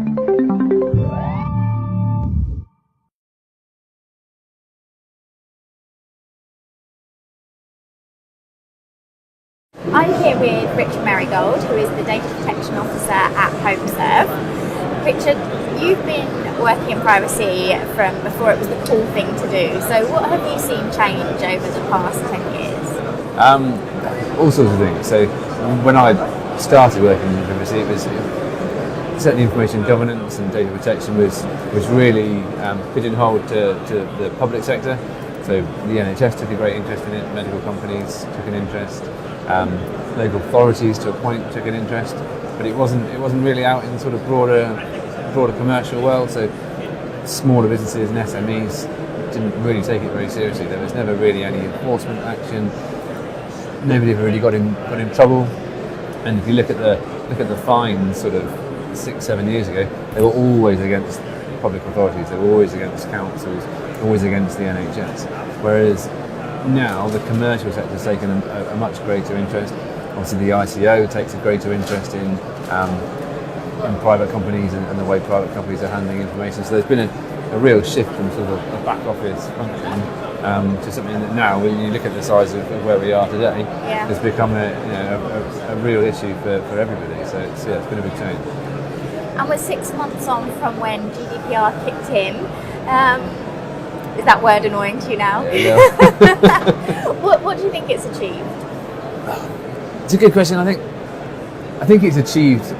I'm here with Richard Marigold, who is the Data Protection Officer at HomeServe. Richard, you've been working in privacy from before it was the cool thing to do. So what have you seen change over the past 10 years? All sorts of things. So when I started working in privacy, it was certainly information governance and data protection was really pigeonholed to the public sector. So the NHS took a great interest in it, medical companies took an interest, local authorities to a point took an interest, but it wasn't really out in the sort of broader commercial world. So smaller businesses and SMEs didn't really take it very seriously. There was never really any enforcement action. Nobody ever really got in trouble. And if you look at the fines sort of 6-7 years ago, they were always against public authorities. They were always against councils, always against the NHS. Whereas now the commercial sector has taken a much greater interest. Obviously the ICO takes a greater interest in private companies and the way private companies are handling information. So there's been a real shift from sort of a back office function to something that now, when you look at the size of where we are today, has become a real issue for everybody. So it's been a big change. And we're 6 months on from when GDPR kicked in. Is that word annoying to you now? Yeah. What do you think it's achieved? It's a good question. I think it's achieved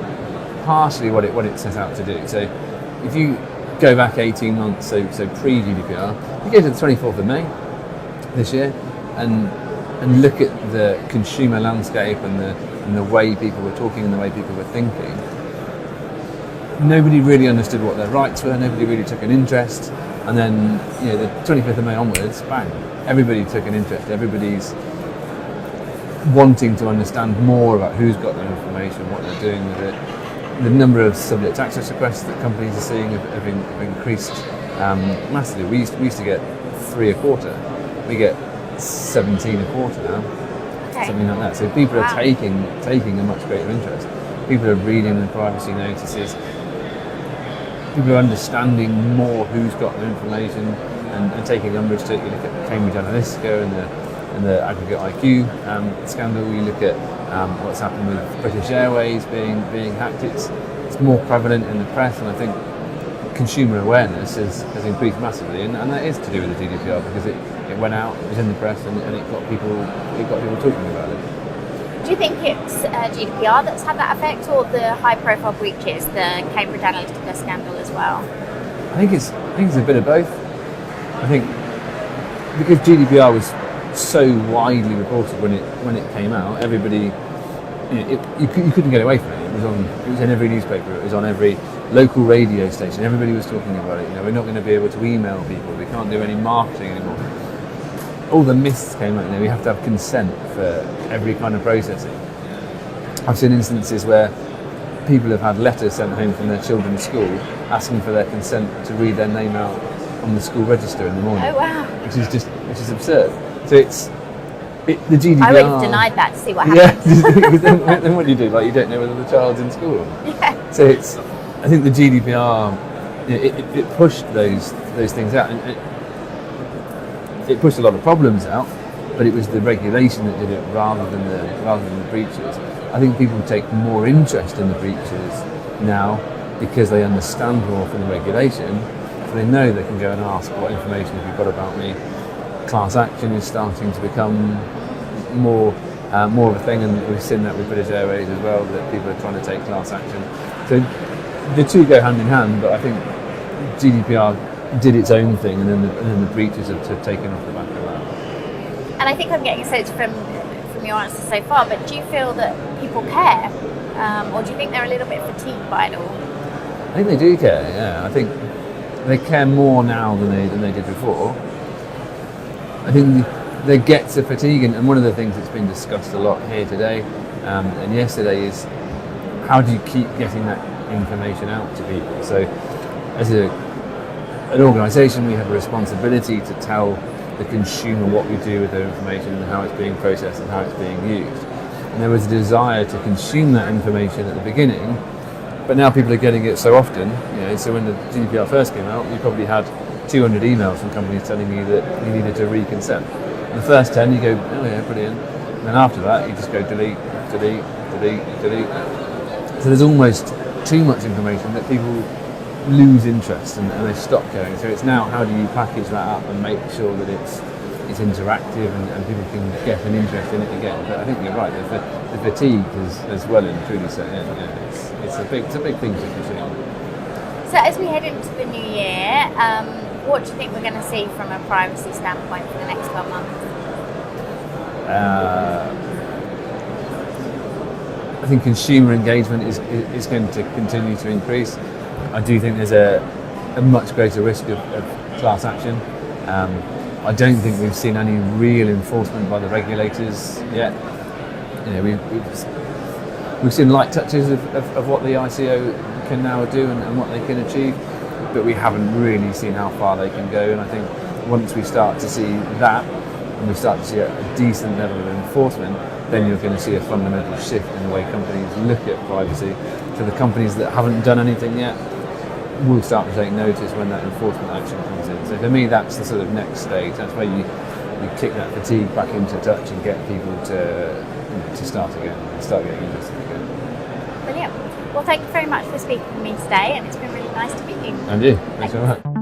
partially what it set out to do. So if you go back 18 months, so pre-GDPR, you go to the 24th of May this year and look at the consumer landscape and the way people were talking and the way people were thinking. Nobody really understood what their rights were, nobody really took an interest, and then the 25th of May onwards, bang, everybody took an interest, everybody's wanting to understand more about who's got their information, what they're doing with it. The number of subject access requests that companies are seeing have increased massively. We used to get 3 a quarter, we get 17 a quarter now, something like that. So people are taking a much greater interest. People are reading the privacy notices. People are understanding more who's got their information and taking umbrage to it. You look at Cambridge Analytica and the aggregate IQ scandal. You look at what's happened with British Airways being hacked. It's more prevalent in the press, and I think consumer awareness has increased massively, and that is to do with the GDPR because it went out, it was in the press, and it got people talking about it. Do you think it's GDPR that's had that effect, or the high-profile breaches, the Cambridge Analytica scandal as well? I think it's a bit of both. I think because GDPR was so widely reported when it came out, everybody, you couldn't get away from it. It was in every newspaper. It was on every local radio station. Everybody was talking about it. We're not going to be able to email people. We can't do any marketing anymore. All the myths came out. We have to have consent for every kind of processing. I've seen instances where people have had letters sent home from their children's school asking for their consent to read their name out on the school register in the morning. Oh wow! Which is absurd. So the GDPR. I would have denied that to see what happens. Yeah, because then what do? You don't know whether the child's in school. Yeah. So I think the GDPR, it pushed those things out, and it pushed a lot of problems out. But it was the regulation that did it rather than the breaches. I think people take more interest in the breaches now because they understand more from the regulation. So they know they can go and ask, what information have you got about me? Class action is starting to become more of a thing, and we've seen that with British Airways as well, that people are trying to take class action. So the two go hand in hand, but I think GDPR did its own thing, and then the breaches have taken off the back of that. And I think I'm getting a sense from your answers so far, but do you feel that people care? Or do you think they're a little bit fatigued by it all? I think they do care, yeah. I think they care more now than they did before. I think they get to fatigue, and one of the things that's been discussed a lot here today and yesterday is how do you keep getting that information out to people? So as an organisation, we have a responsibility to tell the consumer what we do with their information and how it's being processed and how it's being used. And there was a desire to consume that information at the beginning, But now people are getting it so often, so when the GDPR first came out, you probably had 200 emails from companies telling you that you needed to re-consent. And the first 10, you go, oh yeah, brilliant. And then after that, you just go delete, delete, delete, delete. So there's almost too much information that people lose interest and they stop going. So it's now, how do you package that up and make sure that it's interactive and people can get an interest in it again. But I think you're right, the fatigue has well and truly set in. It's a big thing to consume. So as we head into the new year, what do you think we're going to see from a privacy standpoint for the next 12 months? I think consumer engagement is going to continue to increase. I do think there's a much greater risk of class action. I don't think we've seen any real enforcement by the regulators yet. We've seen light touches of what the ICO can now do and what they can achieve, but we haven't really seen how far they can go. And I think once we start to see that, and we start to see a decent level of enforcement, then you're going to see a fundamental shift in the way companies look at privacy. So the companies that haven't done anything yet will start to take notice when that enforcement action comes in. So for me, that's the sort of next stage. That's where you kick that fatigue back into touch and get people to start again, and start getting interested again. Brilliant. Well, thank you very much for speaking with me today, and it's been really nice to meet you. And you. Thanks very much.